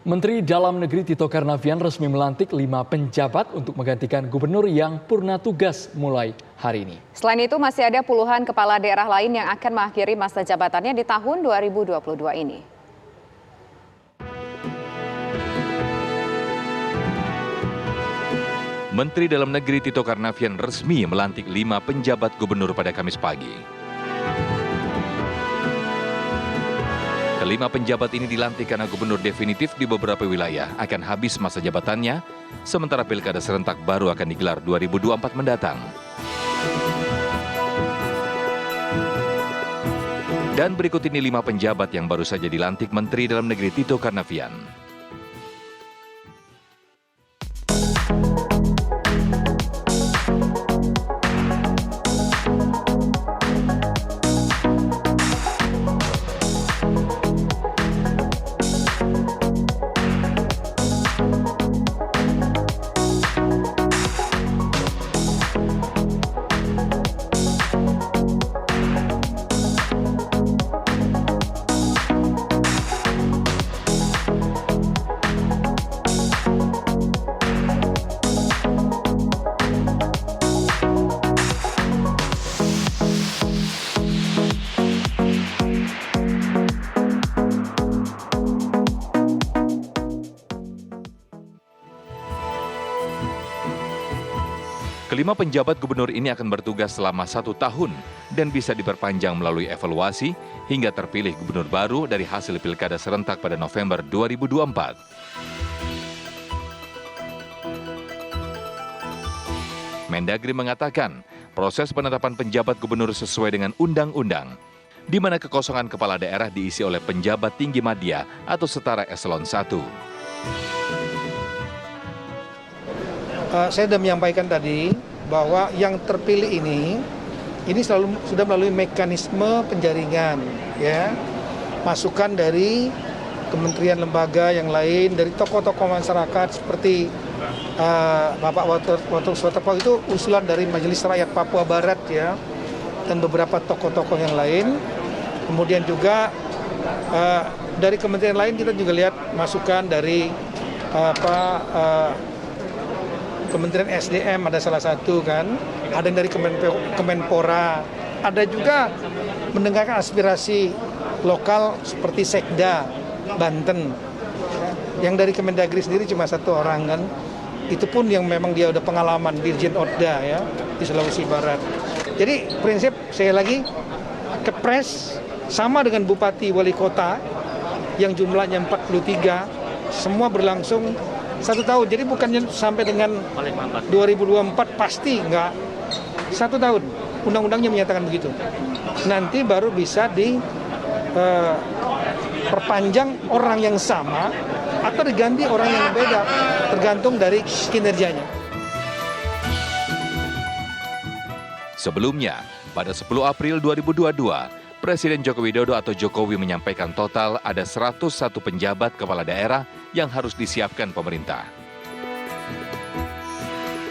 Menteri Dalam Negeri Tito Karnavian resmi melantik 5 penjabat untuk menggantikan gubernur yang purna tugas mulai hari ini. Selain itu masih ada puluhan kepala daerah lain yang akan mengakhiri masa jabatannya di tahun 2022 ini. Menteri Dalam Negeri Tito Karnavian resmi melantik 5 penjabat gubernur pada Kamis pagi. Kelima penjabat ini dilantik karena gubernur definitif di beberapa wilayah akan habis masa jabatannya, sementara pilkada serentak baru akan digelar 2024 mendatang. Dan berikut ini 5 penjabat yang baru saja dilantik Menteri Dalam Negeri Tito Karnavian. Kelima penjabat gubernur ini akan bertugas selama 1 tahun dan bisa diperpanjang melalui evaluasi hingga terpilih gubernur baru dari hasil pilkada serentak pada November 2024. Mendagri mengatakan proses penetapan penjabat gubernur sesuai dengan undang-undang, di mana kekosongan kepala daerah diisi oleh penjabat tinggi madya atau setara eselon 1. Saya sudah menyampaikan tadi bahwa yang terpilih ini selalu sudah melalui mekanisme penjaringan, ya, masukan dari kementerian lembaga yang lain, dari tokoh-tokoh masyarakat seperti Bapak Watu Suwartopo itu usulan dari Majelis Rakyat Papua Barat, ya, dan beberapa tokoh-tokoh yang lain. Kemudian juga dari kementerian lain kita juga lihat masukan dari Kementerian SDM ada salah satu kan, ada yang dari Kemenpora, ada juga mendengarkan aspirasi lokal seperti Sekda Banten. Yang dari Kemendagri sendiri cuma 1 orang kan, itu pun yang memang dia udah pengalaman Dirjen Odda, ya, di Sulawesi Barat. Jadi prinsip saya lagi Kepres sama dengan Bupati Wali Kota yang jumlahnya 43, semua berlangsung 1 tahun, jadi bukannya sampai dengan 2024 pasti enggak, 1 tahun. Undang-undangnya menyatakan begitu. Nanti baru bisa diperpanjang orang yang sama atau diganti orang yang beda, tergantung dari kinerjanya. Sebelumnya, pada 10 April 2022, Presiden Joko Widodo atau Jokowi menyampaikan total ada 101 penjabat kepala daerah yang harus disiapkan pemerintah.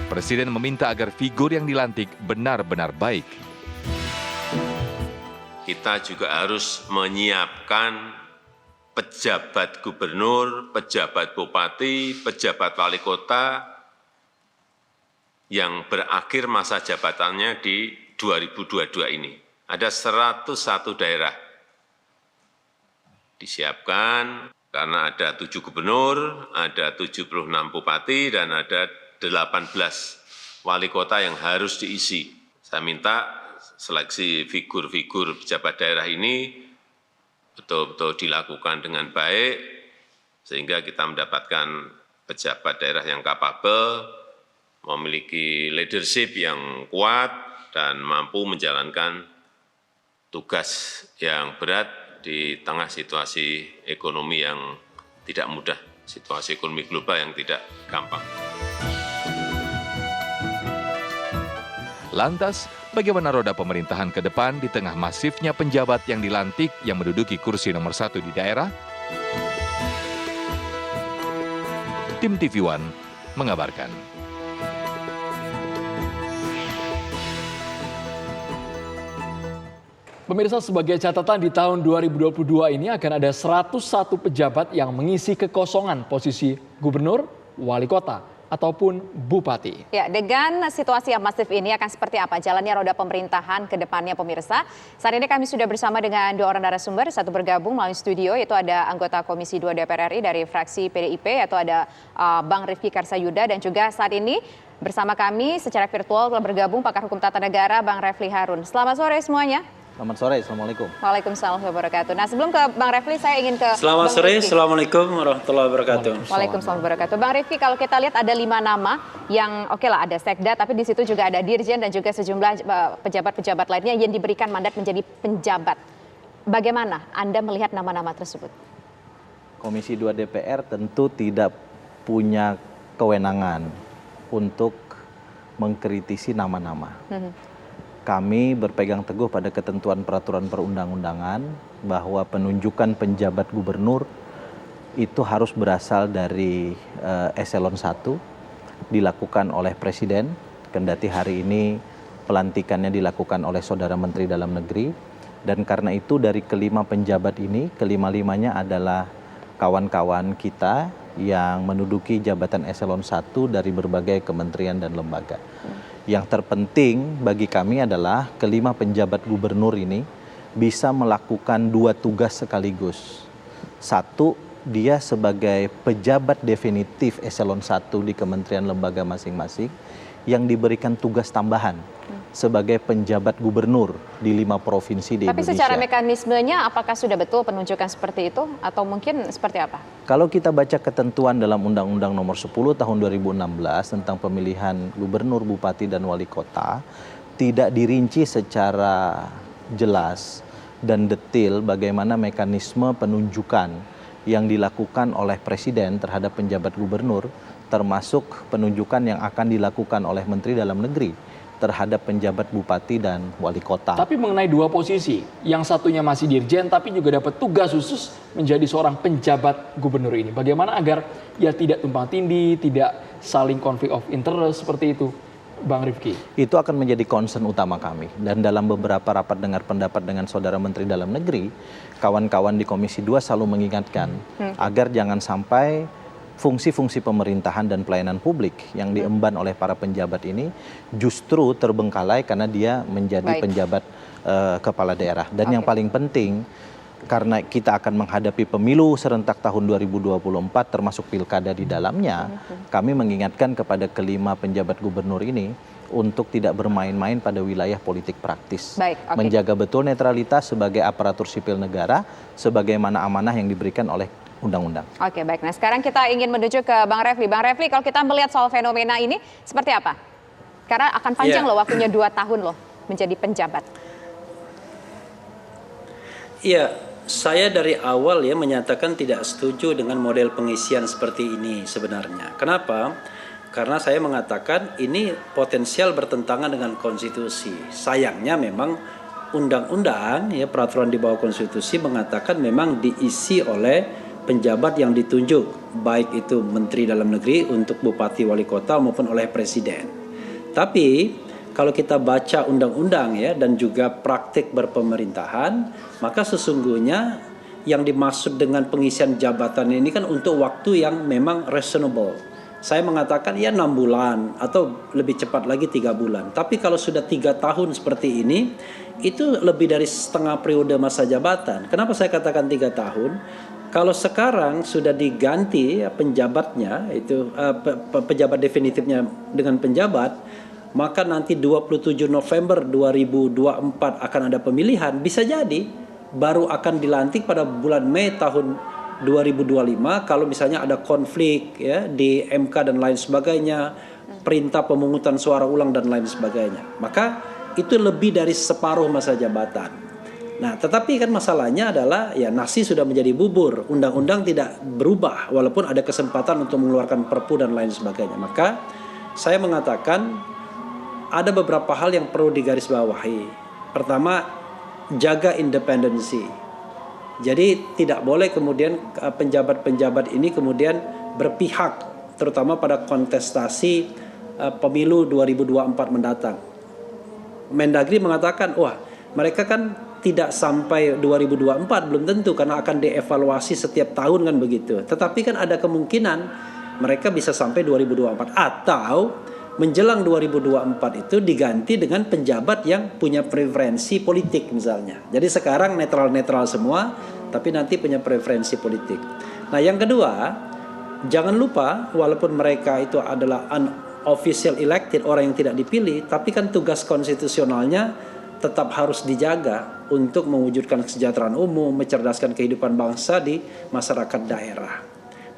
Presiden meminta agar figur yang dilantik benar-benar baik. Kita juga harus menyiapkan pejabat gubernur, pejabat bupati, pejabat wali kota yang berakhir masa jabatannya di 2022 ini. Ada 101 daerah disiapkan karena ada 7 gubernur, ada 76 bupati, dan ada 18 wali kota yang harus diisi. Saya minta seleksi figur-figur pejabat daerah ini betul-betul dilakukan dengan baik, sehingga kita mendapatkan pejabat daerah yang kapabel, memiliki leadership yang kuat, dan mampu menjalankan tugas yang berat di tengah situasi ekonomi yang tidak mudah, situasi ekonomi global yang tidak gampang. Lantas, bagaimana roda pemerintahan ke depan di tengah masifnya penjabat yang dilantik yang menduduki kursi nomor 1 di daerah? Tim TV One mengabarkan. Pemirsa, sebagai catatan di tahun 2022 ini akan ada 101 pejabat yang mengisi kekosongan posisi gubernur, wali kota, ataupun bupati. Ya, dengan situasi yang masif ini akan seperti apa jalannya roda pemerintahan ke depannya, pemirsa? Saat ini kami sudah bersama dengan 2 orang narasumber, satu bergabung melalui studio, yaitu ada anggota Komisi 2 DPR RI dari fraksi PDIP, yaitu ada Bang Rifki Karsayuda, dan juga saat ini bersama kami secara virtual telah bergabung pakar hukum tata negara Bang Refli Harun. Selamat sore semuanya. Selamat sore, Assalamualaikum. Waalaikumsalam warahmatullahi wabarakatuh. Nah, sebelum ke Bang Refli, saya ingin ke Selamat Bang sore, Rifki. Assalamualaikum warahmatullahi wabarakatuh. Waalaikumsalam warahmatullahi wabarakatuh. Bang Rifki, kalau kita lihat ada 5 nama yang oke lah, ada sekda, tapi di situ juga ada dirjen dan juga sejumlah pejabat-pejabat lainnya yang diberikan mandat menjadi penjabat. Bagaimana Anda melihat nama-nama tersebut? Komisi 2 DPR tentu tidak punya kewenangan untuk mengkritisi nama-nama. Kami berpegang teguh pada ketentuan peraturan perundang-undangan bahwa penunjukan penjabat gubernur itu harus berasal dari eselon 1, dilakukan oleh Presiden, kendati hari ini pelantikannya dilakukan oleh Saudara Menteri Dalam Negeri, dan karena itu dari kelima penjabat ini, kelima-limanya adalah kawan-kawan kita yang menduduki jabatan eselon 1 dari berbagai kementerian dan lembaga. Yang terpenting bagi kami adalah kelima penjabat gubernur ini bisa melakukan 2 tugas sekaligus. 1, dia sebagai pejabat definitif eselon 1 di kementerian lembaga masing-masing yang diberikan tugas tambahan sebagai penjabat gubernur di 5 provinsi di Indonesia. Tapi secara mekanismenya apakah sudah betul penunjukan seperti itu atau mungkin seperti apa? Kalau kita baca ketentuan dalam Undang-Undang Nomor 10 Tahun 2016 tentang pemilihan gubernur, bupati, dan wali kota, tidak dirinci secara jelas dan detail bagaimana mekanisme penunjukan yang dilakukan oleh Presiden terhadap penjabat gubernur, termasuk penunjukan yang akan dilakukan oleh Menteri Dalam Negeri terhadap penjabat bupati dan wali kota. Tapi mengenai 2 posisi, yang satunya masih dirjen tapi juga dapat tugas khusus menjadi seorang penjabat gubernur ini. Bagaimana agar ya tidak tumpang tindih, tidak saling konflik of interest seperti itu, Bang Rifki? Itu akan menjadi concern utama kami. Dan dalam beberapa rapat dengar pendapat dengan Saudara Menteri Dalam Negeri, kawan-kawan di Komisi 2 selalu mengingatkan agar jangan sampai fungsi-fungsi pemerintahan dan pelayanan publik yang diemban oleh para penjabat ini justru terbengkalai karena dia menjadi penjabat kepala daerah. Dan yang paling penting, karena kita akan menghadapi pemilu serentak tahun 2024 termasuk pilkada di dalamnya, kami mengingatkan kepada kelima penjabat gubernur ini untuk tidak bermain-main pada wilayah politik praktis. Menjaga betul netralitas sebagai aparatur sipil negara, sebagaimana amanah yang diberikan oleh undang-undang. Oke, baik. Nah, sekarang kita ingin menuju ke Bang Refli. Bang Refli, kalau kita melihat soal fenomena ini seperti apa? Karena akan panjang loh waktunya 2 tahun loh menjadi penjabat. Iya, saya dari awal ya menyatakan tidak setuju dengan model pengisian seperti ini sebenarnya. Kenapa? Karena saya mengatakan ini potensial bertentangan dengan konstitusi. Sayangnya memang undang-undang ya peraturan di bawah konstitusi mengatakan memang diisi oleh penjabat yang ditunjuk, baik itu Menteri Dalam Negeri untuk bupati wali kota maupun oleh Presiden. Tapi kalau kita baca undang-undang ya dan juga praktik berpemerintahan, maka sesungguhnya yang dimaksud dengan pengisian jabatan ini kan untuk waktu yang memang reasonable. Saya mengatakan ya 6 bulan atau lebih cepat lagi 3 bulan. Tapi kalau sudah 3 tahun seperti ini, itu lebih dari setengah periode masa jabatan. Kenapa saya katakan 3 tahun? Kalau sekarang sudah diganti penjabatnya, itu pejabat definitifnya dengan penjabat, maka nanti 27 November 2024 akan ada pemilihan, bisa jadi baru akan dilantik pada bulan Mei tahun 2025 kalau misalnya ada konflik ya di MK dan lain sebagainya, perintah pemungutan suara ulang dan lain sebagainya. Maka itu lebih dari separuh masa jabatan. Nah, tetapi kan masalahnya adalah ya nasi sudah menjadi bubur, undang-undang tidak berubah walaupun ada kesempatan untuk mengeluarkan perpu dan lain sebagainya. Maka saya mengatakan ada beberapa hal yang perlu digarisbawahi. Pertama, jaga independensi. Jadi tidak boleh kemudian penjabat-penjabat ini kemudian berpihak terutama pada kontestasi pemilu 2024 mendatang. Mendagri mengatakan, wah mereka kan tidak sampai 2024 belum tentu karena akan dievaluasi setiap tahun kan begitu. Tetapi kan ada kemungkinan mereka bisa sampai 2024 atau menjelang 2024 itu diganti dengan penjabat yang punya preferensi politik misalnya. Jadi sekarang netral-netral semua tapi nanti punya preferensi politik. Nah, yang kedua, jangan lupa walaupun mereka itu adalah unofficial elected, orang yang tidak dipilih, tapi kan tugas konstitusionalnya tetap harus dijaga untuk mewujudkan kesejahteraan umum, mencerdaskan kehidupan bangsa di masyarakat daerah.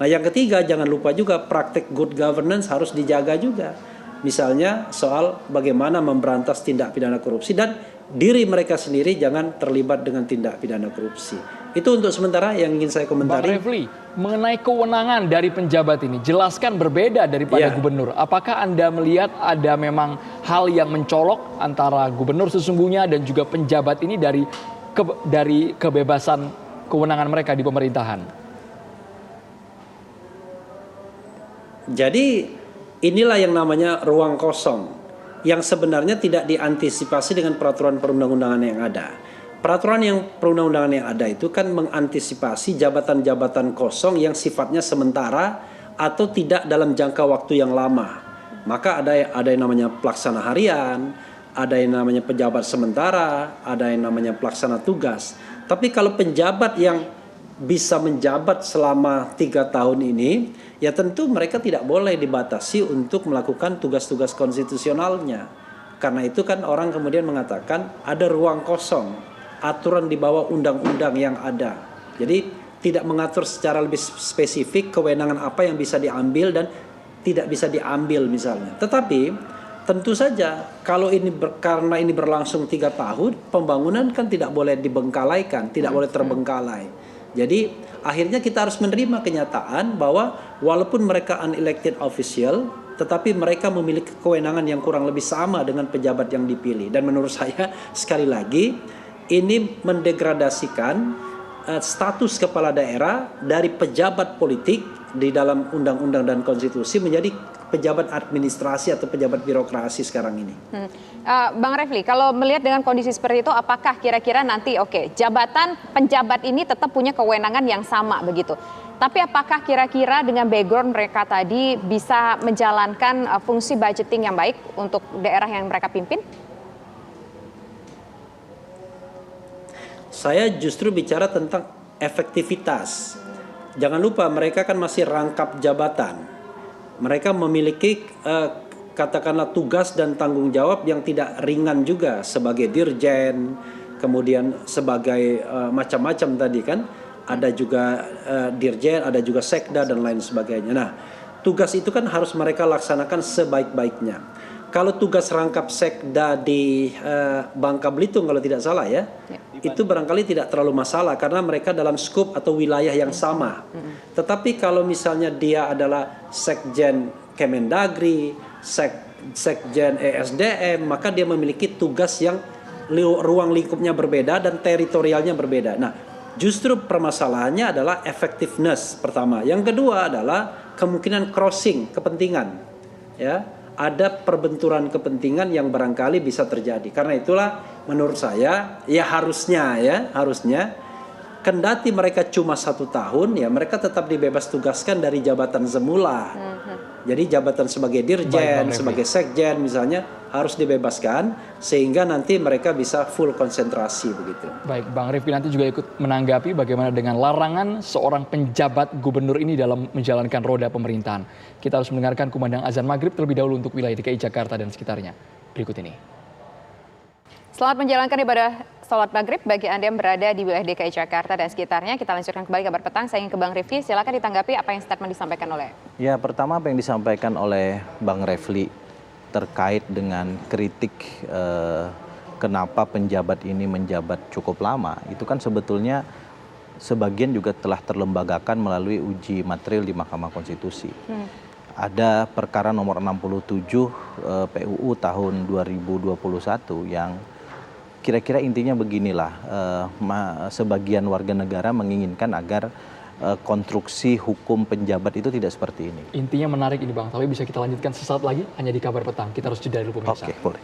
Nah, yang ketiga, jangan lupa juga praktek good governance harus dijaga juga. Misalnya soal bagaimana memberantas tindak pidana korupsi dan diri mereka sendiri jangan terlibat dengan tindak pidana korupsi. Itu untuk sementara yang ingin saya komentari. Bang Refli, mengenai kewenangan dari penjabat ini, jelaskan berbeda daripada gubernur. Apakah Anda melihat ada memang hal yang mencolok antara gubernur sesungguhnya dan juga penjabat ini dari kebebasan kewenangan mereka di pemerintahan? Jadi inilah yang namanya ruang kosong yang sebenarnya tidak diantisipasi dengan peraturan perundang-undangan yang ada. Peraturan perundang-undangan yang ada itu kan mengantisipasi jabatan-jabatan kosong yang sifatnya sementara atau tidak dalam jangka waktu yang lama. Maka ada yang namanya pelaksana harian, ada yang namanya pejabat sementara, ada yang namanya pelaksana tugas. Tapi kalau penjabat yang bisa menjabat selama 3 tahun ini, ya tentu mereka tidak boleh dibatasi untuk melakukan tugas-tugas konstitusionalnya. Karena itu kan orang kemudian mengatakan ada ruang kosong, aturan di bawah undang-undang yang ada. Jadi tidak mengatur secara lebih spesifik kewenangan apa yang bisa diambil dan tidak bisa diambil misalnya. Tetapi tentu saja kalau karena ini berlangsung 3 tahun, pembangunan kan tidak boleh dibengkalaikan, tidak boleh terbengkalai. Jadi akhirnya kita harus menerima kenyataan bahwa walaupun mereka unelected official, tetapi mereka memiliki kewenangan yang kurang lebih sama dengan pejabat yang dipilih. Dan menurut saya sekali lagi ini mendegradasikan status kepala daerah dari pejabat politik di dalam undang-undang dan konstitusi menjadi pejabat administrasi atau pejabat birokrasi sekarang ini. Bang Refli, kalau melihat dengan kondisi seperti itu, apakah kira-kira nanti jabatan penjabat ini tetap punya kewenangan yang sama begitu? Tapi apakah kira-kira dengan background mereka tadi bisa menjalankan fungsi budgeting yang baik untuk daerah yang mereka pimpin? Saya justru bicara tentang efektivitas. Jangan lupa mereka kan masih rangkap jabatan. Mereka memiliki katakanlah tugas dan tanggung jawab yang tidak ringan juga sebagai dirjen, kemudian sebagai macam-macam tadi kan. Ada juga dirjen, ada juga sekda dan lain sebagainya. Nah, tugas itu kan harus mereka laksanakan sebaik-baiknya. Kalau tugas rangkap sekda di Bangka Belitung kalau tidak salah ya, itu barangkali tidak terlalu masalah karena mereka dalam skop atau wilayah yang sama. Tetapi kalau misalnya dia adalah sekjen Kemendagri, sekjen ESDM, maka dia memiliki tugas yang ruang lingkupnya berbeda dan teritorialnya berbeda. Nah, justru permasalahannya adalah effectiveness pertama. Yang kedua adalah kemungkinan crossing kepentingan. Ya. Ada perbenturan kepentingan yang barangkali bisa terjadi. Karena itulah menurut saya ya harusnya kendati mereka cuma 1 tahun ya mereka tetap dibebas tugaskan dari jabatan semula. Jadi jabatan sebagai dirjen, sebagai sekjen misalnya harus dibebaskan sehingga nanti mereka bisa full konsentrasi begitu. Baik, Bang Rifki nanti juga ikut menanggapi bagaimana dengan larangan seorang penjabat gubernur ini dalam menjalankan roda pemerintahan. Kita harus mendengarkan kumandang azan maghrib terlebih dahulu untuk wilayah DKI Jakarta dan sekitarnya. Berikut ini. Selamat menjalankan ibadah sholat maghrib bagi Anda yang berada di wilayah DKI Jakarta dan sekitarnya. Kita lanjutkan kembali kabar petang. Saya ingin ke Bang Refli. Silakan ditanggapi apa yang statement disampaikan oleh. Ya, pertama apa yang disampaikan oleh Bang Refli terkait dengan kritik kenapa penjabat ini menjabat cukup lama. Itu kan sebetulnya sebagian juga telah terlembagakan melalui uji material di Mahkamah Konstitusi. Ada perkara nomor 67 PUU tahun 2021 yang kira-kira intinya beginilah, sebagian warga negara menginginkan agar konstruksi hukum penjabat itu tidak seperti ini. Intinya menarik ini Bang, tapi bisa kita lanjutkan sesaat lagi hanya di kabar petang. Kita harus jeda dulu pemirsa. Oke, boleh.